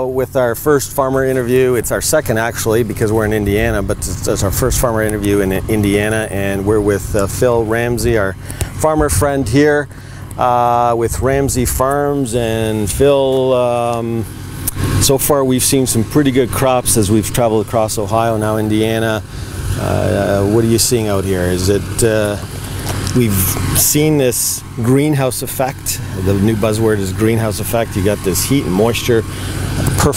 with our first farmer interview. It's our second actually because we're in Indiana, but it's our first farmer interview in Indiana, and we're with Phil Ramsey, our farmer friend here with Ramsey Farms. And Phil, so far we've seen some pretty good crops as we've traveled across Ohio, now Indiana. What are you seeing out here? Is it we've seen this greenhouse effect. The new buzzword is greenhouse effect. You got this heat and moisture,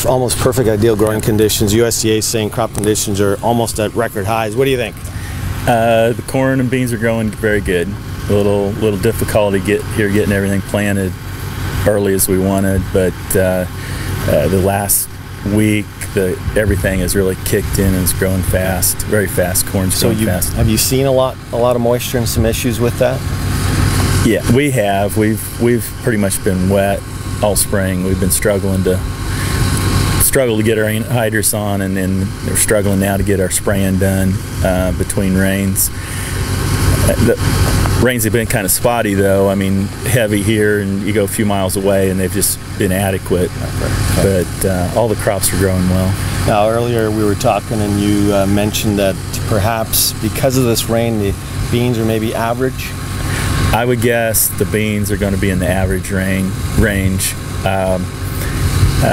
almost perfect ideal growing conditions. USDA is saying crop conditions are almost at record highs. What do you think? The corn and beans are growing very good. A little difficulty getting everything planted early as we wanted, but the last week everything has really kicked in and is growing fast, very fast. Corn's growing fast. Have you seen a lot of moisture and some issues with that? Yeah, we have. We've pretty much been wet all spring. We've been struggling to get our hydrous on, and then we're struggling now to get our spraying done between rains. The rains have been kind of spotty though. I mean, heavy here, and you go a few miles away and they've just been adequate. Okay. But all the crops are growing well. Now earlier we were talking and you mentioned that perhaps because of this rain the beans are maybe average. I would guess the beans are going to be in the average range.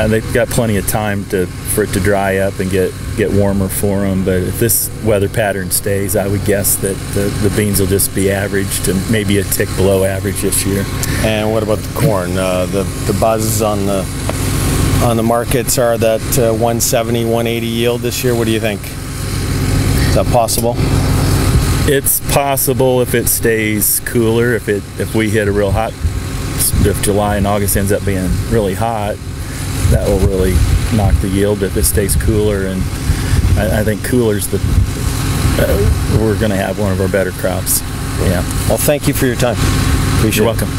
They've got plenty of time for it to dry up and get warmer for them, but if this weather pattern stays, I would guess that the beans will just be average to maybe a tick below average this year. And what about the corn? The buzz on the markets are that 170, 180 yield this year. What do you think? Is that possible? It's possible if it stays cooler. If we hit a real hot, if July and August ends up being really hot, that will really knock the yield if it stays cooler. And I think cooler's we're going to have one of our better crops. Yeah. Well, thank you for your time. Appreciate it. You're welcome.